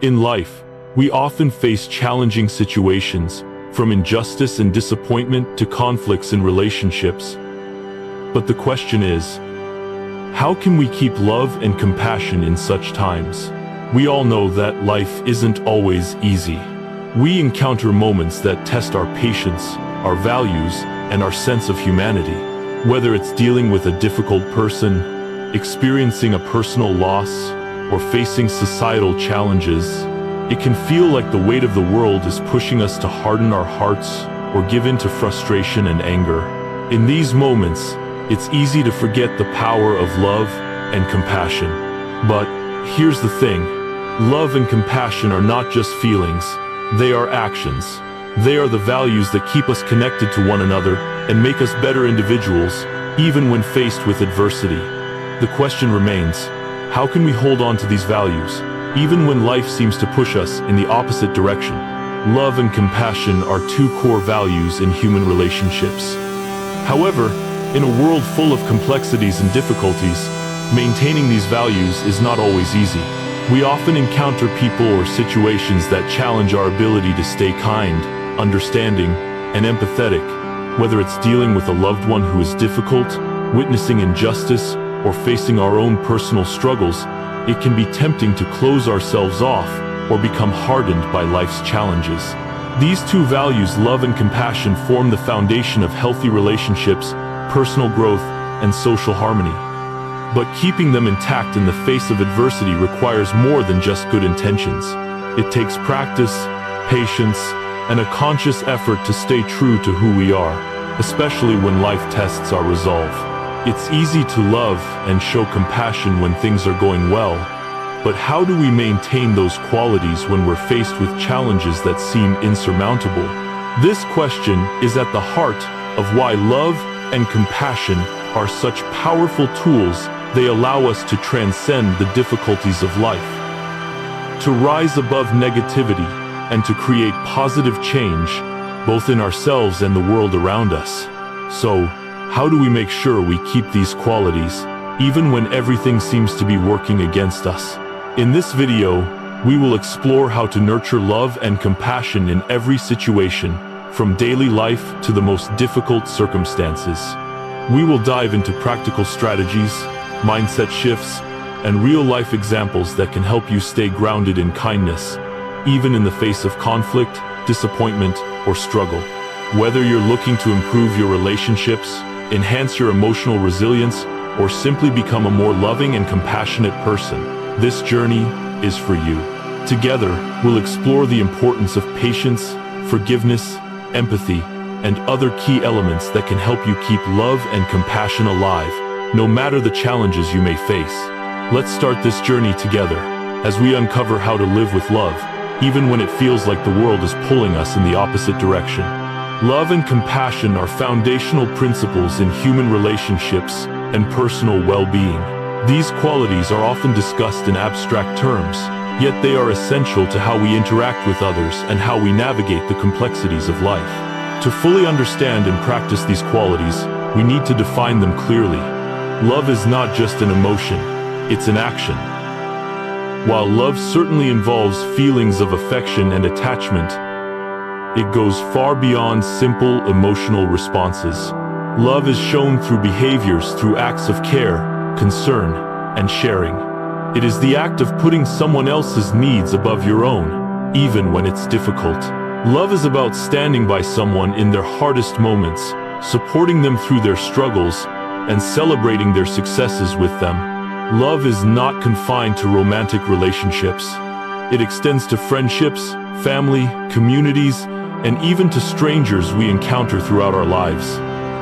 In life, we often face challenging situations, from injustice and disappointment to conflicts in relationships. But the question is, how can we keep love and compassion in such times? We all know that life isn't always easy. We encounter moments that test our patience, our values, and our sense of humanity. Whether it's dealing with a difficult person, experiencing a personal loss, or facing societal challenges, it can feel like the weight of the world is pushing us to harden our hearts or give in to frustration and anger. In these moments, it's easy to forget the power of love and compassion. But here's the thing, love and compassion are not just feelings, they are actions. They are the values that keep us connected to one another and make us better individuals, even when faced with adversity. The question remains, how can we hold on to these values, even when life seems to push us in the opposite direction? Love and compassion are two core values in human relationships. However, in a world full of complexities and difficulties, maintaining these values is not always easy. We often encounter people or situations that challenge our ability to stay kind, understanding, and empathetic. Whether it's dealing with a loved one who is difficult, witnessing injustice, or facing our own personal struggles, it can be tempting to close ourselves off or become hardened by life's challenges. These two values, love and compassion, form the foundation of healthy relationships, personal growth, and social harmony. But keeping them intact in the face of adversity requires more than just good intentions. It takes practice, patience, and a conscious effort to stay true to who we are, especially when life tests our resolve. It's easy to love and show compassion when things are going well, but how do we maintain those qualities when we're faced with challenges that seem insurmountable? This question is at the heart of why love and compassion are such powerful tools. They allow us to transcend the difficulties of life, to rise above negativity, and to create positive change, both in ourselves and the world around us. So, how do we make sure we keep these qualities, even when everything seems to be working against us? In this video, we will explore how to nurture love and compassion in every situation, from daily life to the most difficult circumstances. We will dive into practical strategies, mindset shifts, and real-life examples that can help you stay grounded in kindness, even in the face of conflict, disappointment, or struggle. Whether you're looking to improve your relationships, enhance your emotional resilience, or simply become a more loving and compassionate person, this journey is for you. Together, we'll explore the importance of patience, forgiveness, empathy, and other key elements that can help you keep love and compassion alive, no matter the challenges you may face. Let's start this journey together, as we uncover how to live with love, even when it feels like the world is pulling us in the opposite direction. Love and compassion are foundational principles in human relationships and personal well-being. These qualities are often discussed in abstract terms, yet they are essential to how we interact with others and how we navigate the complexities of life. To fully understand and practice these qualities, we need to define them clearly. Love is not just an emotion, it's an action. While love certainly involves feelings of affection and attachment, it goes far beyond simple emotional responses. Love is shown through behaviors, through acts of care, concern, and sharing. It is the act of putting someone else's needs above your own, even when it's difficult. Love is about standing by someone in their hardest moments, supporting them through their struggles, and celebrating their successes with them. Love is not confined to romantic relationships. It extends to friendships, family, communities, and even to strangers we encounter throughout our lives.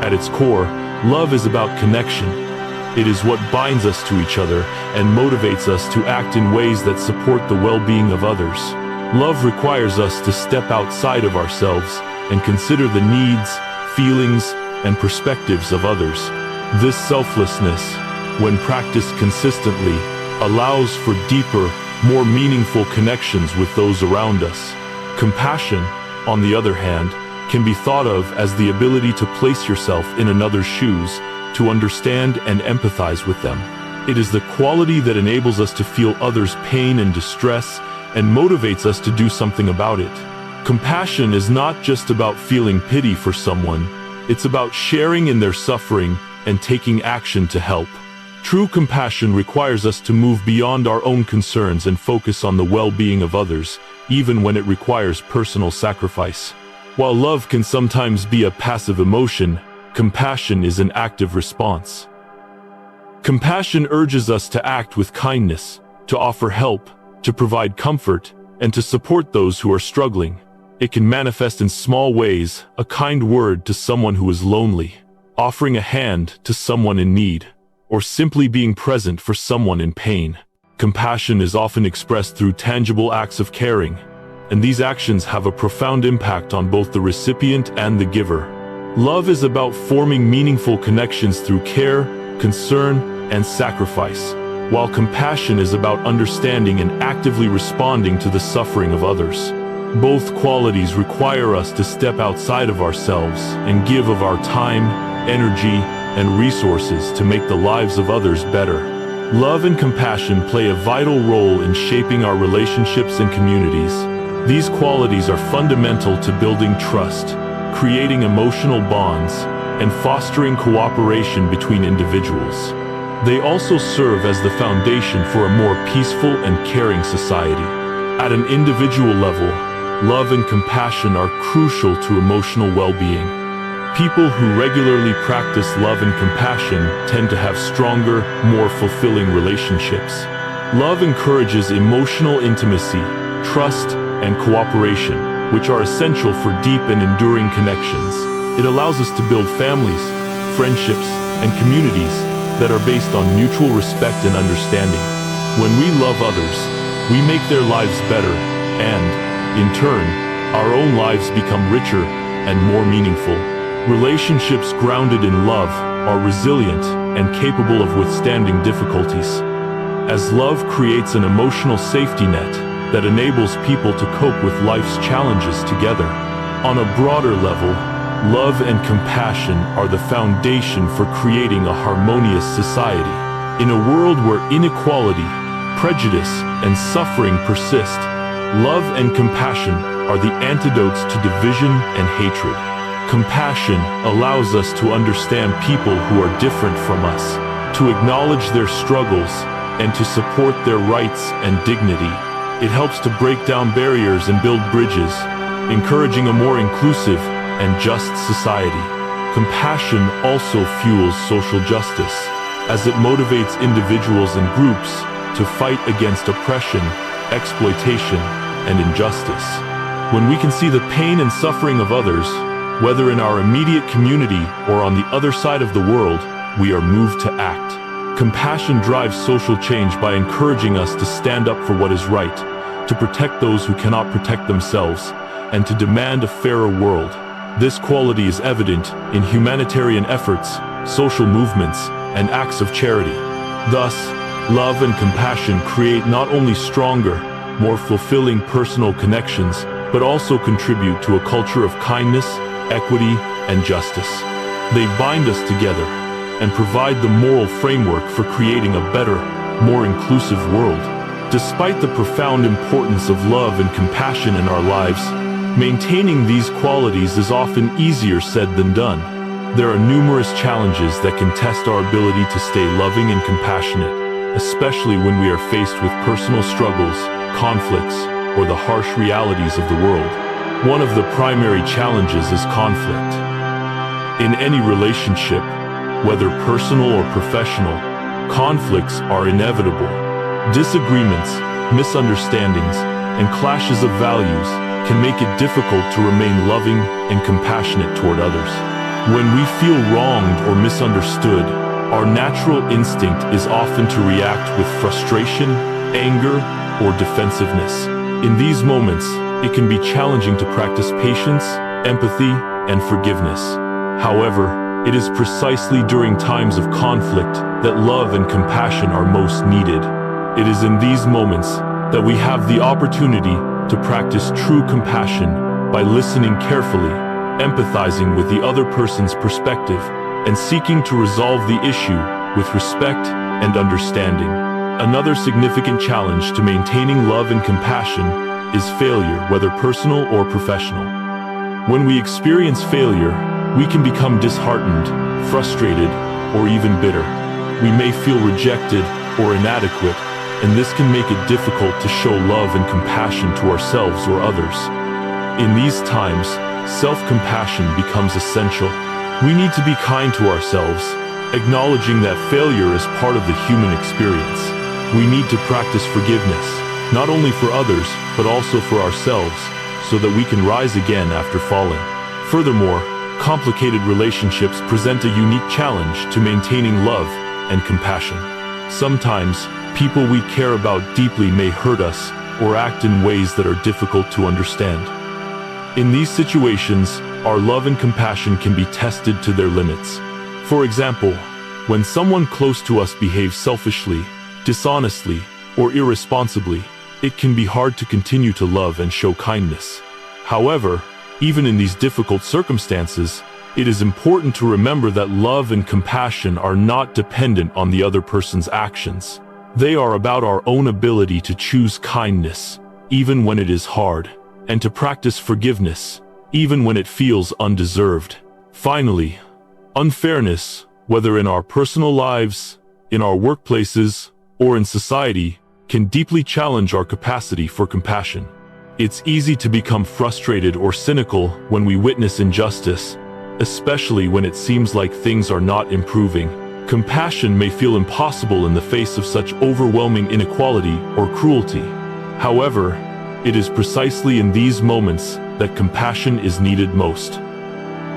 At its core, love is about connection. It is what binds us to each other and motivates us to act in ways that support the well-being of others. Love requires us to step outside of ourselves and consider the needs, feelings, and perspectives of others. This selflessness, when practiced consistently, allows for deeper, more meaningful connections with those around us. Compassion, on the other hand, can be thought of as the ability to place yourself in another's shoes, to understand and empathize with them. It is the quality that enables us to feel others' pain and distress and motivates us to do something about it. Compassion is not just about feeling pity for someone, it's about sharing in their suffering and taking action to help. True compassion requires us to move beyond our own concerns and focus on the well-being of others, even when it requires personal sacrifice. While love can sometimes be a passive emotion, compassion is an active response. Compassion urges us to act with kindness, to offer help, to provide comfort, and to support those who are struggling. It can manifest in small ways: a kind word to someone who is lonely, offering a hand to someone in need, or simply being present for someone in pain. Compassion is often expressed through tangible acts of caring, and these actions have a profound impact on both the recipient and the giver. Love is about forming meaningful connections through care, concern, and sacrifice, while compassion is about understanding and actively responding to the suffering of others. Both qualities require us to step outside of ourselves and give of our time, energy, and resources to make the lives of others better. Love and compassion play a vital role in shaping our relationships and communities. These qualities are fundamental to building trust, creating emotional bonds, and fostering cooperation between individuals. They also serve as the foundation for a more peaceful and caring society. At an individual level, love and compassion are crucial to emotional well-being. People who regularly practice love and compassion tend to have stronger, more fulfilling relationships. Love encourages emotional intimacy, trust, and cooperation, which are essential for deep and enduring connections. It allows us to build families, friendships, and communities that are based on mutual respect and understanding. When we love others, we make their lives better, and, in turn, our own lives become richer and more meaningful. Relationships grounded in love are resilient and capable of withstanding difficulties, as love creates an emotional safety net that enables people to cope with life's challenges together. On a broader level, love and compassion are the foundation for creating a harmonious society. In a world where inequality, prejudice, and suffering persist, love and compassion are the antidotes to division and hatred. Compassion allows us to understand people who are different from us, to acknowledge their struggles, and to support their rights and dignity. It helps to break down barriers and build bridges, encouraging a more inclusive and just society. Compassion also fuels social justice, as it motivates individuals and groups to fight against oppression, exploitation, and injustice. When we can see the pain and suffering of others, whether in our immediate community or on the other side of the world, we are moved to act. Compassion drives social change by encouraging us to stand up for what is right, to protect those who cannot protect themselves, and to demand a fairer world. This quality is evident in humanitarian efforts, social movements, and acts of charity. Thus, love and compassion create not only stronger, more fulfilling personal connections, but also contribute to a culture of kindness, equity, and justice. They bind us together and provide the moral framework for creating a better, more inclusive world. Despite the profound importance of love and compassion in our lives, maintaining these qualities is often easier said than done. There are numerous challenges that can test our ability to stay loving and compassionate, especially when we are faced with personal struggles, conflicts, or the harsh realities of the world. One of the primary challenges is conflict. In any relationship, whether personal or professional, conflicts are inevitable. Disagreements, misunderstandings, and clashes of values can make it difficult to remain loving and compassionate toward others. When we feel wronged or misunderstood, our natural instinct is often to react with frustration, anger, or defensiveness. In these moments, it can be challenging to practice patience, empathy, and forgiveness. However, it is precisely during times of conflict that love and compassion are most needed. It is in these moments that we have the opportunity to practice true compassion by listening carefully, empathizing with the other person's perspective, and seeking to resolve the issue with respect and understanding. Another significant challenge to maintaining love and compassion is failure, whether personal or professional. When we experience failure, we can become disheartened, frustrated, or even bitter. We may feel rejected or inadequate, and this can make it difficult to show love and compassion to ourselves or others. In these times, self-compassion becomes essential. We need to be kind to ourselves, acknowledging that failure is part of the human experience. We need to practice forgiveness, not only for others, but also for ourselves, so that we can rise again after falling. Furthermore, complicated relationships present a unique challenge to maintaining love and compassion. Sometimes, people we care about deeply may hurt us or act in ways that are difficult to understand. In these situations, our love and compassion can be tested to their limits. For example, when someone close to us behaves selfishly, dishonestly, or irresponsibly, it can be hard to continue to love and show kindness. However, even in these difficult circumstances, it is important to remember that love and compassion are not dependent on the other person's actions. They are about our own ability to choose kindness, even when it is hard, and to practice forgiveness, even when it feels undeserved. Finally, unfairness, whether in our personal lives, in our workplaces, or in society, can deeply challenge our capacity for compassion. It's easy to become frustrated or cynical when we witness injustice, especially when it seems like things are not improving. Compassion may feel impossible in the face of such overwhelming inequality or cruelty. However, it is precisely in these moments that compassion is needed most.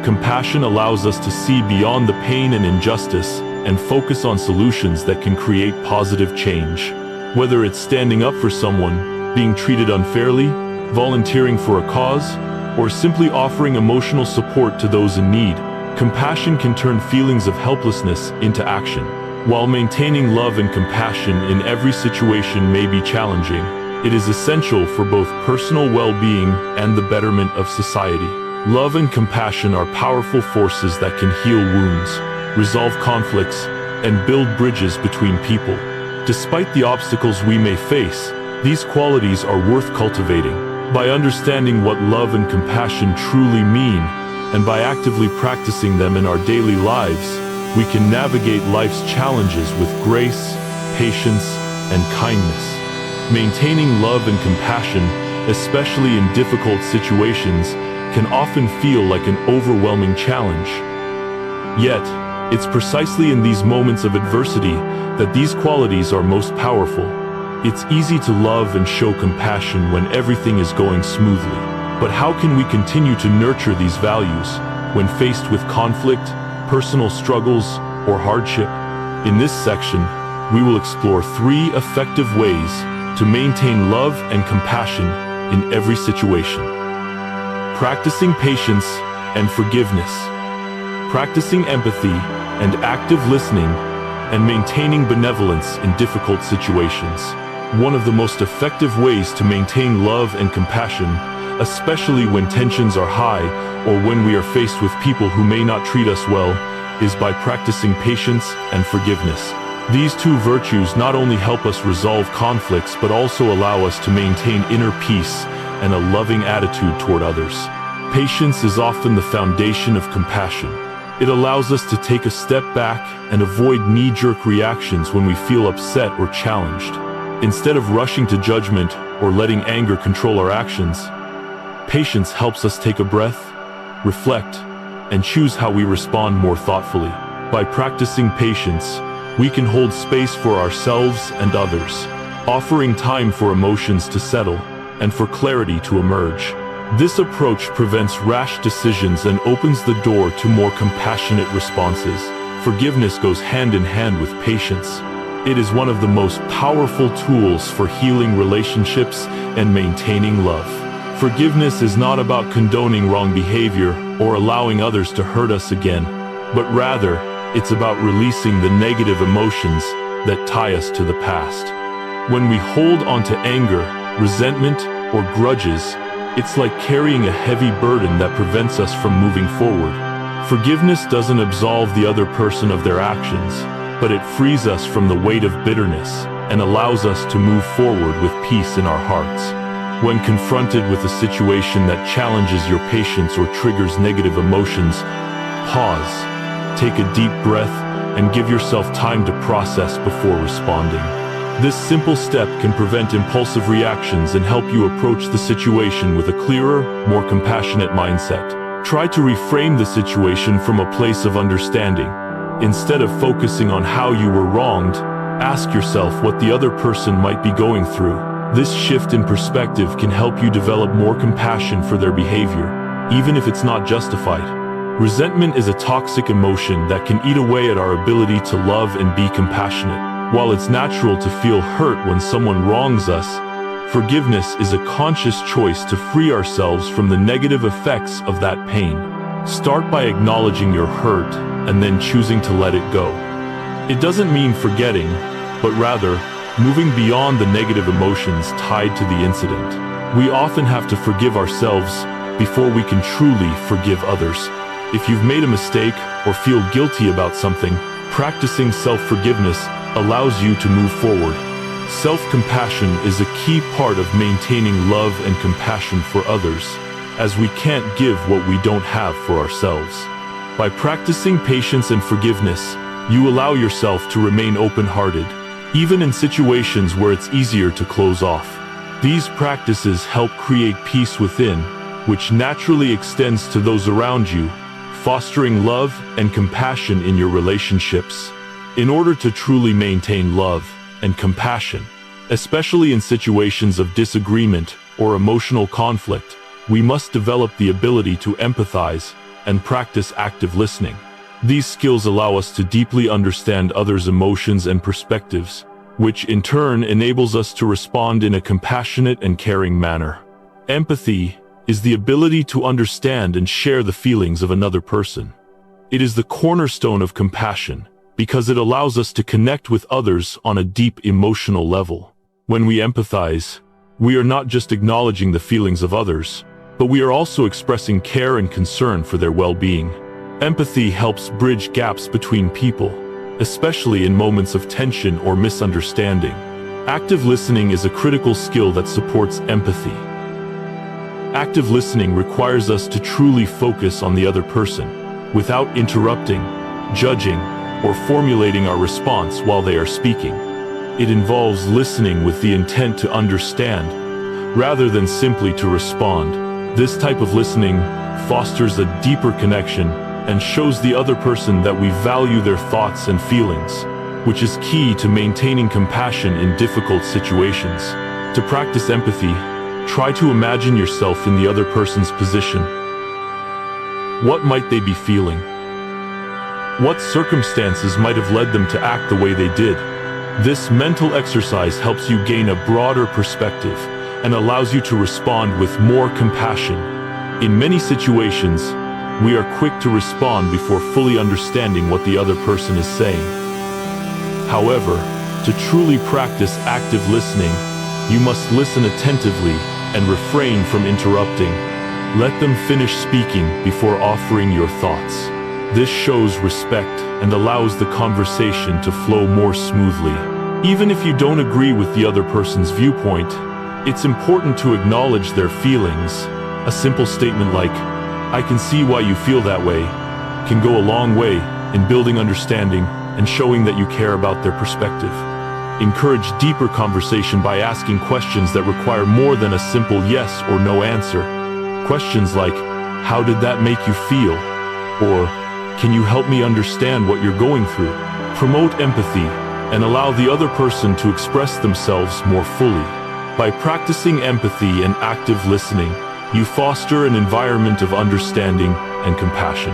Compassion allows us to see beyond the pain and injustice and focus on solutions that can create positive change. Whether it's standing up for someone, being treated unfairly, volunteering for a cause, or simply offering emotional support to those in need, compassion can turn feelings of helplessness into action. While maintaining love and compassion in every situation may be challenging, it is essential for both personal well-being and the betterment of society. Love and compassion are powerful forces that can heal wounds, resolve conflicts, and build bridges between people. Despite the obstacles we may face, these qualities are worth cultivating. By understanding what love and compassion truly mean, and by actively practicing them in our daily lives, we can navigate life's challenges with grace, patience, and kindness. Maintaining love and compassion, especially in difficult situations, can often feel like an overwhelming challenge. Yet, it's precisely in these moments of adversity that these qualities are most powerful. It's easy to love and show compassion when everything is going smoothly. But how can we continue to nurture these values when faced with conflict, personal struggles, or hardship? In this section, we will explore 3 effective ways to maintain love and compassion in every situation. Practicing patience and forgiveness. Practicing empathy and active listening, and maintaining benevolence in difficult situations. One of the most effective ways to maintain love and compassion, especially when tensions are high or when we are faced with people who may not treat us well, is by practicing patience and forgiveness. These 2 virtues not only help us resolve conflicts but also allow us to maintain inner peace and a loving attitude toward others. Patience is often the foundation of compassion. It allows us to take a step back and avoid knee-jerk reactions when we feel upset or challenged. Instead of rushing to judgment or letting anger control our actions, patience helps us take a breath, reflect, and choose how we respond more thoughtfully. By practicing patience, we can hold space for ourselves and others, offering time for emotions to settle and for clarity to emerge. This approach prevents rash decisions and opens the door to more compassionate responses. Forgiveness goes hand in hand with patience. It is one of the most powerful tools for healing relationships and maintaining love. Forgiveness is not about condoning wrong behavior or allowing others to hurt us again, but rather, it's about releasing the negative emotions that tie us to the past. When we hold on to anger, resentment, or grudges, it's like carrying a heavy burden that prevents us from moving forward. Forgiveness doesn't absolve the other person of their actions, but it frees us from the weight of bitterness and allows us to move forward with peace in our hearts. When confronted with a situation that challenges your patience or triggers negative emotions, pause, take a deep breath, and give yourself time to process before responding. This simple step can prevent impulsive reactions and help you approach the situation with a clearer, more compassionate mindset. Try to reframe the situation from a place of understanding. Instead of focusing on how you were wronged, ask yourself what the other person might be going through. This shift in perspective can help you develop more compassion for their behavior, even if it's not justified. Resentment is a toxic emotion that can eat away at our ability to love and be compassionate. While it's natural to feel hurt when someone wrongs us, forgiveness is a conscious choice to free ourselves from the negative effects of that pain. Start by acknowledging your hurt and then choosing to let it go. It doesn't mean forgetting, but rather moving beyond the negative emotions tied to the incident. We often have to forgive ourselves before we can truly forgive others. If you've made a mistake or feel guilty about something, practicing self-forgiveness allows you to move forward. Self-compassion is a key part of maintaining love and compassion for others, as we can't give what we don't have for ourselves. By practicing patience and forgiveness, you allow yourself to remain open-hearted, even in situations where it's easier to close off. These practices help create peace within, which naturally extends to those around you, fostering love and compassion in your relationships. In order to truly maintain love and compassion, especially in situations of disagreement or emotional conflict, we must develop the ability to empathize and practice active listening. These skills allow us to deeply understand others' emotions and perspectives, which in turn enables us to respond in a compassionate and caring manner. Empathy is the ability to understand and share the feelings of another person. It is the cornerstone of compassion, because it allows us to connect with others on a deep emotional level. When we empathize, we are not just acknowledging the feelings of others, but we are also expressing care and concern for their well-being. Empathy helps bridge gaps between people, especially in moments of tension or misunderstanding. Active listening is a critical skill that supports empathy. Active listening requires us to truly focus on the other person, without interrupting, judging, or formulating our response while they are speaking. It involves listening with the intent to understand, rather than simply to respond. This type of listening fosters a deeper connection and shows the other person that we value their thoughts and feelings, which is key to maintaining compassion in difficult situations. To practice empathy, try to imagine yourself in the other person's position. What might they be feeling? What circumstances might have led them to act the way they did? This mental exercise helps you gain a broader perspective and allows you to respond with more compassion. In many situations, we are quick to respond before fully understanding what the other person is saying. However, to truly practice active listening, you must listen attentively and refrain from interrupting. Let them finish speaking before offering your thoughts. This shows respect and allows the conversation to flow more smoothly. Even if you don't agree with the other person's viewpoint, it's important to acknowledge their feelings. A simple statement like, "I can see why you feel that way," can go a long way in building understanding and showing that you care about their perspective. Encourage deeper conversation by asking questions that require more than a simple yes or no answer. Questions like, "How did that make you feel?" Or, "Can you help me understand what you're going through?" Promote empathy and allow the other person to express themselves more fully. By practicing empathy and active listening, you foster an environment of understanding and compassion.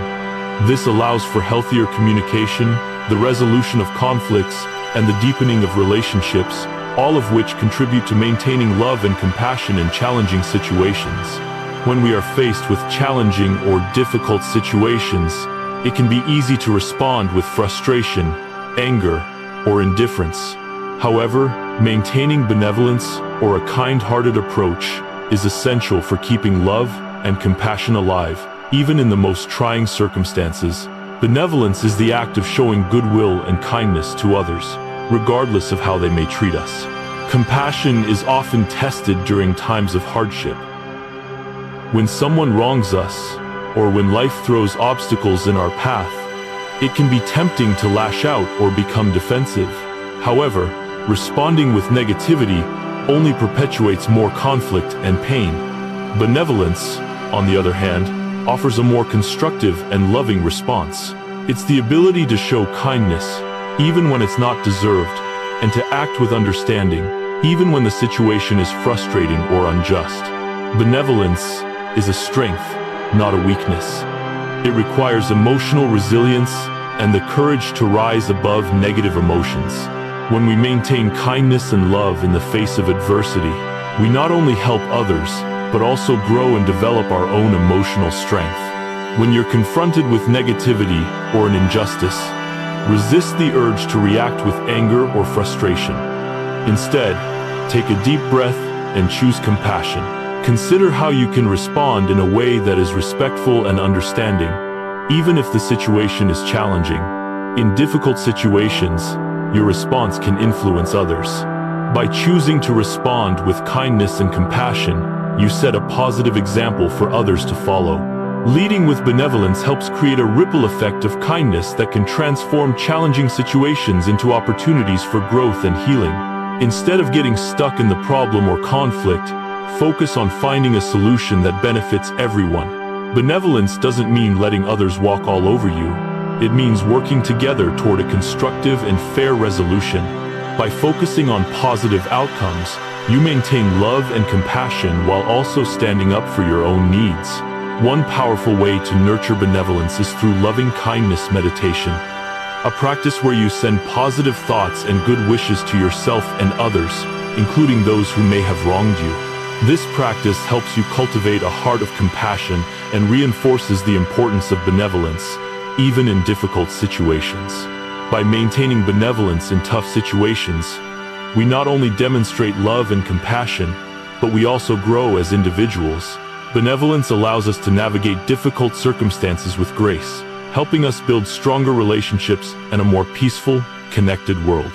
This allows for healthier communication, the resolution of conflicts, and the deepening of relationships, all of which contribute to maintaining love and compassion in challenging situations. When we are faced with challenging or difficult situations, it can be easy to respond with frustration, anger, or indifference. However, maintaining benevolence or a kind-hearted approach is essential for keeping love and compassion alive, even in the most trying circumstances. Benevolence is the act of showing goodwill and kindness to others. regardless of how they may treat us. Compassion is often tested during times of hardship. When someone wrongs us, or when life throws obstacles in our path, it can be tempting to lash out or become defensive. However, responding with negativity only perpetuates more conflict and pain. Benevolence, on the other hand, offers a more constructive and loving response. It's the ability to show kindness, even when it's not deserved, and to act with understanding, even when the situation is frustrating or unjust. Benevolence is a strength, not a weakness. It requires emotional resilience and the courage to rise above negative emotions. When we maintain kindness and love in the face of adversity, we not only help others, but also grow and develop our own emotional strength. When you're confronted with negativity or an injustice, resist the urge to react with anger or frustration. Instead, take a deep breath and choose compassion. Consider how you can respond in a way that is respectful and understanding, even if the situation is challenging. In difficult situations, your response can influence others. By choosing to respond with kindness and compassion, you set a positive example for others to follow. Leading with benevolence helps create a ripple effect of kindness that can transform challenging situations into opportunities for growth and healing. Instead of getting stuck in the problem or conflict, focus on finding a solution that benefits everyone. Benevolence doesn't mean letting others walk all over you. It means working together toward a constructive and fair resolution. By focusing on positive outcomes, you maintain love and compassion while also standing up for your own needs. One powerful way to nurture benevolence is through loving kindness meditation, a practice where you send positive thoughts and good wishes to yourself and others, including those who may have wronged you. This practice helps you cultivate a heart of compassion and reinforces the importance of benevolence, even in difficult situations. By maintaining benevolence in tough situations, we not only demonstrate love and compassion, but we also grow as individuals. Benevolence allows us to navigate difficult circumstances with grace, helping us build stronger relationships and a more peaceful, connected world.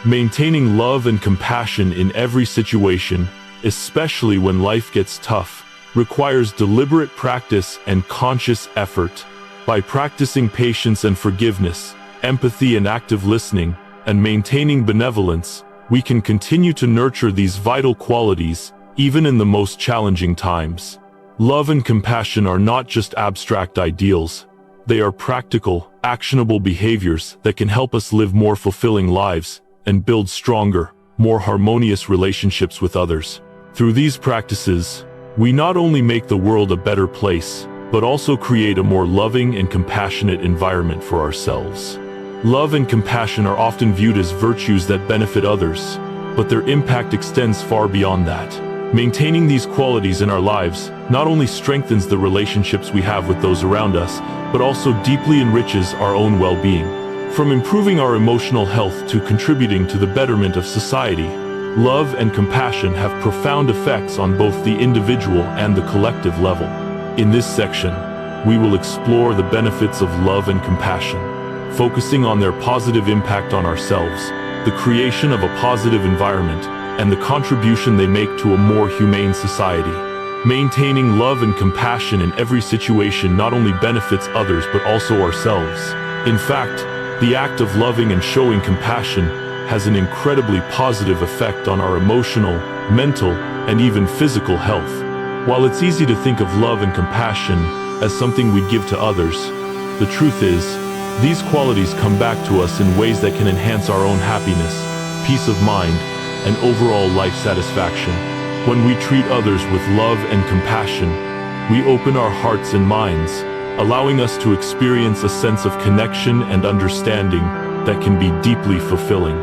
Maintaining love and compassion in every situation, especially when life gets tough, requires deliberate practice and conscious effort. By practicing patience and forgiveness, empathy and active listening, and maintaining benevolence, we can continue to nurture these vital qualities, even in the most challenging times. Love and compassion are not just abstract ideals. They are practical, actionable behaviors that can help us live more fulfilling lives and build stronger, more harmonious relationships with others. Through these practices, we not only make the world a better place, but also create a more loving and compassionate environment for ourselves. Love and compassion are often viewed as virtues that benefit others, but their impact extends far beyond that. Maintaining these qualities in our lives not only strengthens the relationships we have with those around us, but also deeply enriches our own well-being. From improving our emotional health to contributing to the betterment of society, love and compassion have profound effects on both the individual and the collective level. In this section, we will explore the benefits of love and compassion, focusing on their positive impact on ourselves, the creation of a positive environment, and the contribution they make to a more humane society. Maintaining love and compassion in every situation not only benefits others but also ourselves. In fact, the act of loving and showing compassion has an incredibly positive effect on our emotional, mental, and even physical health. While it's easy to think of love and compassion as something we give to others, the truth is, these qualities come back to us in ways that can enhance our own happiness, peace of mind, and overall life satisfaction. When we treat others with love and compassion, we open our hearts and minds, allowing us to experience a sense of connection and understanding that can be deeply fulfilling.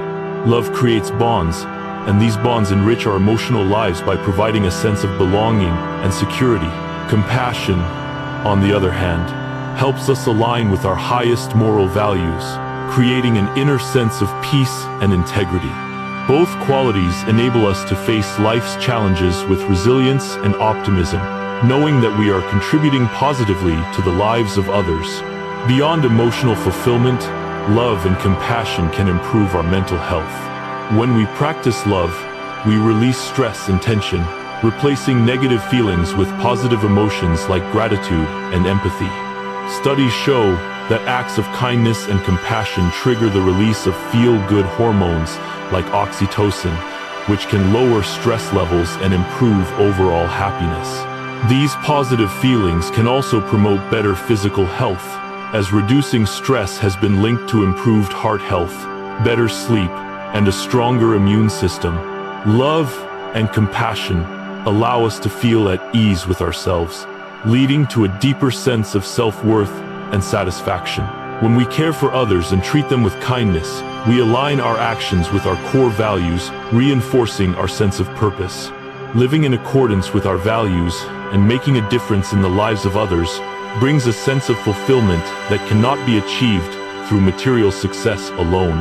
Love creates bonds, and these bonds enrich our emotional lives by providing a sense of belonging and security. Compassion, on the other hand, helps us align with our highest moral values, creating an inner sense of peace and integrity. Both qualities enable us to face life's challenges with resilience and optimism, knowing that we are contributing positively to the lives of others. Beyond emotional fulfillment, love and compassion can improve our mental health. When we practice love, we release stress and tension, replacing negative feelings with positive emotions like gratitude and empathy. Studies show that acts of kindness and compassion trigger the release of feel-good hormones like oxytocin, which can lower stress levels and improve overall happiness. These positive feelings can also promote better physical health, as reducing stress has been linked to improved heart health, better sleep, and a stronger immune system. Love and compassion allow us to feel at ease with ourselves, leading to a deeper sense of self-worth and satisfaction. When we care for others and treat them with kindness, we align our actions with our core values, reinforcing our sense of purpose. Living in accordance with our values and making a difference in the lives of others brings a sense of fulfillment that cannot be achieved through material success alone.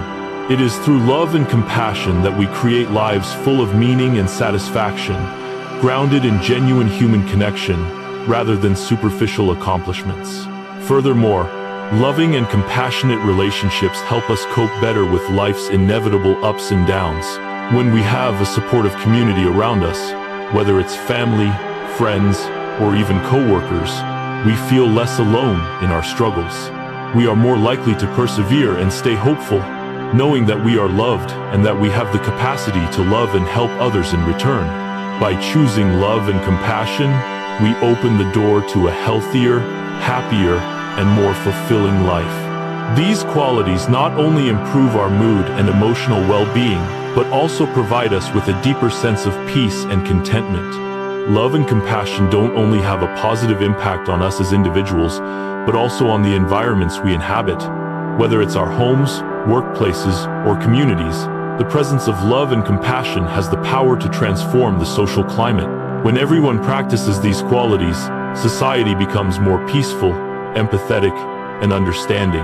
It is through love and compassion that we create lives full of meaning and satisfaction, grounded in genuine human connection rather than superficial accomplishments. Furthermore, loving and compassionate relationships help us cope better with life's inevitable ups and downs. When we have a supportive community around us, whether it's family, friends, or even co-workers, we feel less alone in our struggles. We are more likely to persevere and stay hopeful, knowing that we are loved and that we have the capacity to love and help others in return. By choosing love and compassion, we open the door to a healthier, happier, and more fulfilling life. These qualities not only improve our mood and emotional well-being, but also provide us with a deeper sense of peace and contentment. Love and compassion don't only have a positive impact on us as individuals, but also on the environments we inhabit. Whether it's our homes, workplaces, or communities, the presence of love and compassion has the power to transform the social climate. When everyone practices these qualities, society becomes more peaceful, empathetic, and understanding.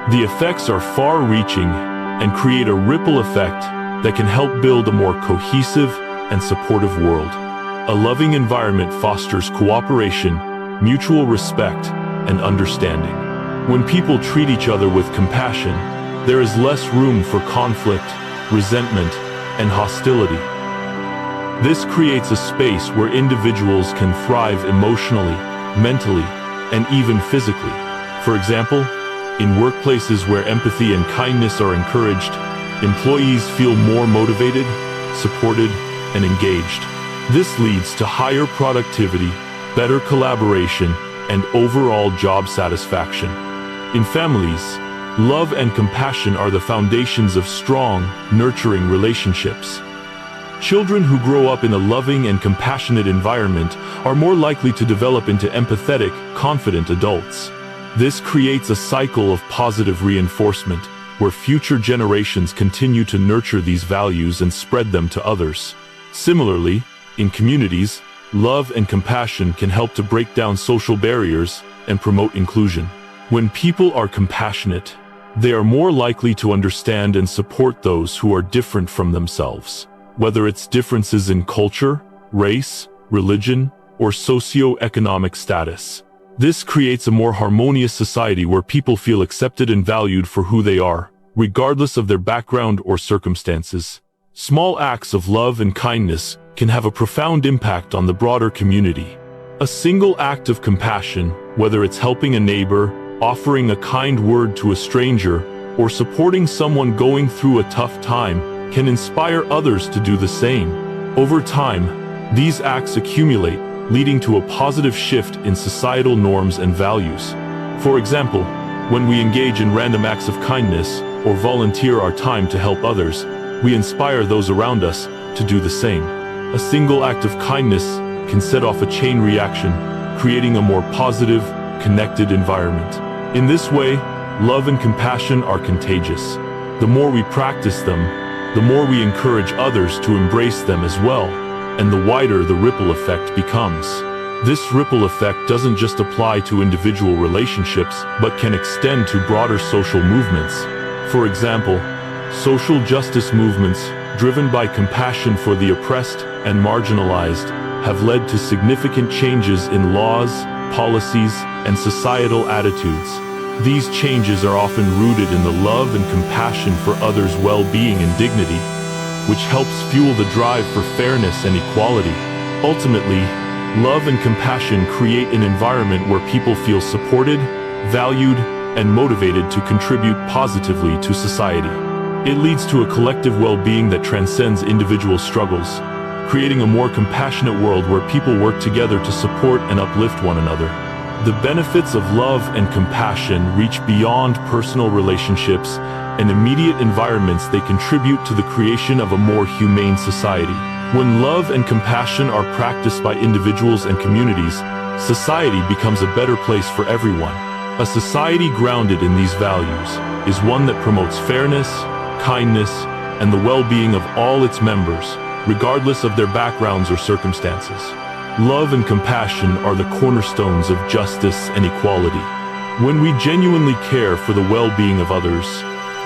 The effects are far-reaching and create a ripple effect that can help build a more cohesive and supportive world. A loving environment fosters cooperation, mutual respect, and understanding. When people treat each other with compassion, there is less room for conflict, resentment, and hostility. This creates a space where individuals can thrive emotionally, mentally, and even physically. For example, in workplaces where empathy and kindness are encouraged, employees feel more motivated, supported, and engaged. This leads to higher productivity, better collaboration, and overall job satisfaction. In families, love and compassion are the foundations of strong, nurturing relationships. Children who grow up in a loving and compassionate environment are more likely to develop into empathetic, confident adults. This creates a cycle of positive reinforcement, where future generations continue to nurture these values and spread them to others. Similarly, in communities, love and compassion can help to break down social barriers and promote inclusion. When people are compassionate, they are more likely to understand and support those who are different from themselves. Whether it's differences in culture, race, religion, or socio-economic status. This creates a more harmonious society where people feel accepted and valued for who they are, regardless of their background or circumstances. Small acts of love and kindness can have a profound impact on the broader community. A single act of compassion, whether it's helping a neighbor, offering a kind word to a stranger, or supporting someone going through a tough time, can inspire others to do the same. Over time, these acts accumulate, leading to a positive shift in societal norms and values. For example, when we engage in random acts of kindness or volunteer our time to help others, we inspire those around us to do the same. A single act of kindness can set off a chain reaction, creating a more positive, connected environment. In this way, love and compassion are contagious. The more we practice them, the more we encourage others to embrace them as well, and the wider the ripple effect becomes. This ripple effect doesn't just apply to individual relationships, but can extend to broader social movements. For example, social justice movements, driven by compassion for the oppressed and marginalized, have led to significant changes in laws, policies, and societal attitudes. These changes are often rooted in the love and compassion for others' well-being and dignity, which helps fuel the drive for fairness and equality. Ultimately, love and compassion create an environment where people feel supported, valued, and motivated to contribute positively to society. It leads to a collective well-being that transcends individual struggles, creating a more compassionate world where people work together to support and uplift one another. The benefits of love and compassion reach beyond personal relationships and immediate environments. They contribute to the creation of a more humane society. When love and compassion are practiced by individuals and communities, society becomes a better place for everyone. A society grounded in these values is one that promotes fairness, kindness, and the well-being of all its members, regardless of their backgrounds or circumstances. Love and compassion are the cornerstones of justice and equality. When we genuinely care for the well-being of others,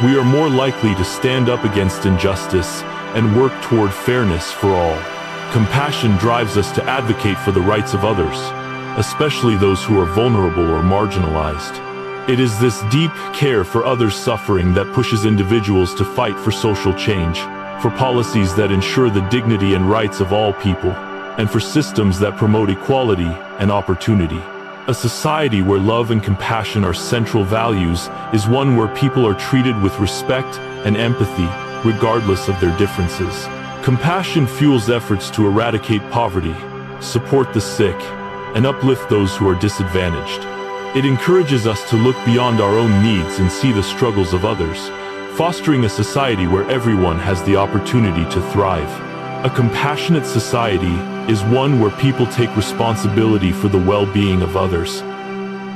we are more likely to stand up against injustice and work toward fairness for all. Compassion drives us to advocate for the rights of others, especially those who are vulnerable or marginalized. It is this deep care for others' suffering that pushes individuals to fight for social change, for policies that ensure the dignity and rights of all people, and for systems that promote equality and opportunity. A society where love and compassion are central values is one where people are treated with respect and empathy, regardless of their differences. Compassion fuels efforts to eradicate poverty, support the sick, and uplift those who are disadvantaged. It encourages us to look beyond our own needs and see the struggles of others, fostering a society where everyone has the opportunity to thrive. A compassionate society is one where people take responsibility for the well-being of others.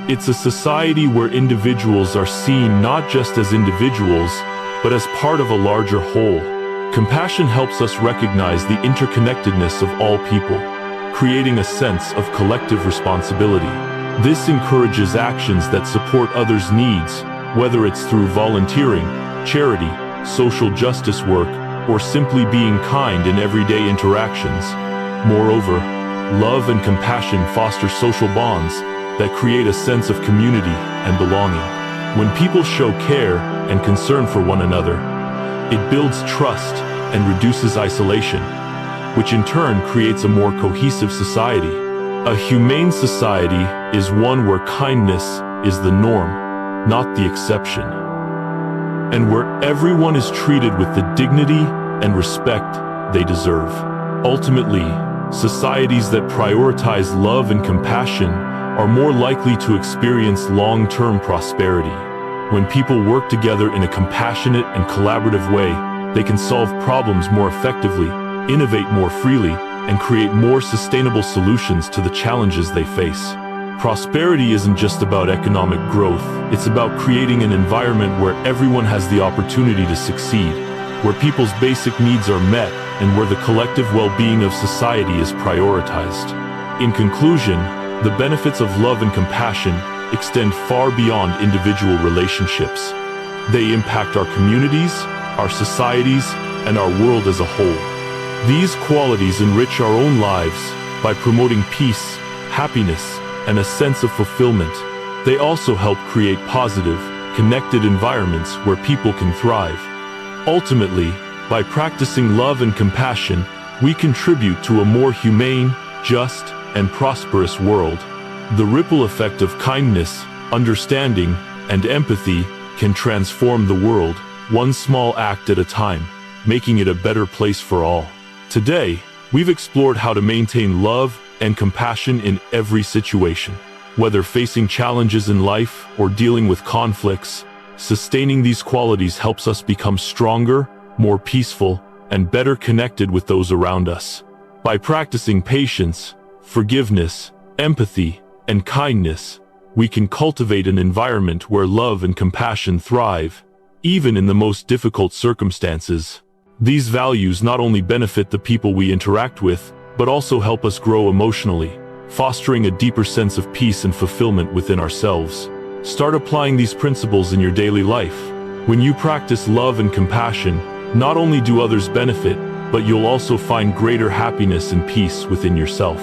It's a society where individuals are seen not just as individuals, but as part of a larger whole. Compassion helps us recognize the interconnectedness of all people, creating a sense of collective responsibility. This encourages actions that support others' needs, whether it's through volunteering, charity, social justice work, or simply being kind in everyday interactions. Moreover, love and compassion foster social bonds that create a sense of community and belonging. When people show care and concern for one another, it builds trust and reduces isolation, which in turn creates a more cohesive society. A humane society is one where kindness is the norm, not the exception, and where everyone is treated with the dignity and respect they deserve. Ultimately, societies that prioritize love and compassion are more likely to experience long-term prosperity. When people work together in a compassionate and collaborative way, they can solve problems more effectively, innovate more freely, and create more sustainable solutions to the challenges they face. Prosperity isn't just about economic growth, it's about creating an environment where everyone has the opportunity to succeed, where people's basic needs are met, and where the collective well-being of society is prioritized. In conclusion, the benefits of love and compassion extend far beyond individual relationships. They impact our communities, our societies, and our world as a whole. These qualities enrich our own lives by promoting peace, happiness, and a sense of fulfillment. They also help create positive, connected environments where people can thrive. Ultimately, by practicing love and compassion, we contribute to a more humane, just, and prosperous world. The ripple effect of kindness, understanding, and empathy can transform the world, one small act at a time, making it a better place for all. Today, we've explored how to maintain love and compassion in every situation. Whether facing challenges in life or dealing with conflicts, sustaining these qualities helps us become stronger, more peaceful, and better connected with those around us. By practicing patience, forgiveness, empathy, and kindness, we can cultivate an environment where love and compassion thrive, even in the most difficult circumstances. These values not only benefit the people we interact with, but also help us grow emotionally, fostering a deeper sense of peace and fulfillment within ourselves. Start applying these principles in your daily life. When you practice love and compassion, not only do others benefit, but you'll also find greater happiness and peace within yourself.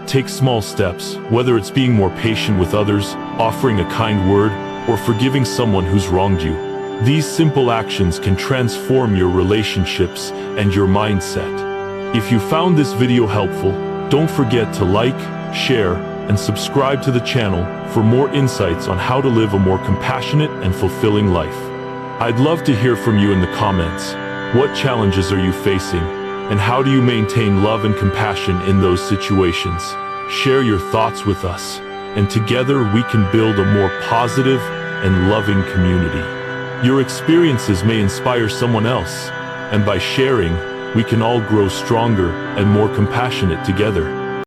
Take small steps, whether it's being more patient with others, offering a kind word, or forgiving someone who's wronged you. These simple actions can transform your relationships and your mindset. If you found this video helpful, don't forget to like, share, and subscribe to the channel for more insights on how to live a more compassionate and fulfilling life. I'd love to hear from you in the comments. What challenges are you facing, and how do you maintain love and compassion in those situations? Share your thoughts with us, and together we can build a more positive and loving community. Your experiences may inspire someone else, and by sharing, we can all grow stronger and more compassionate together.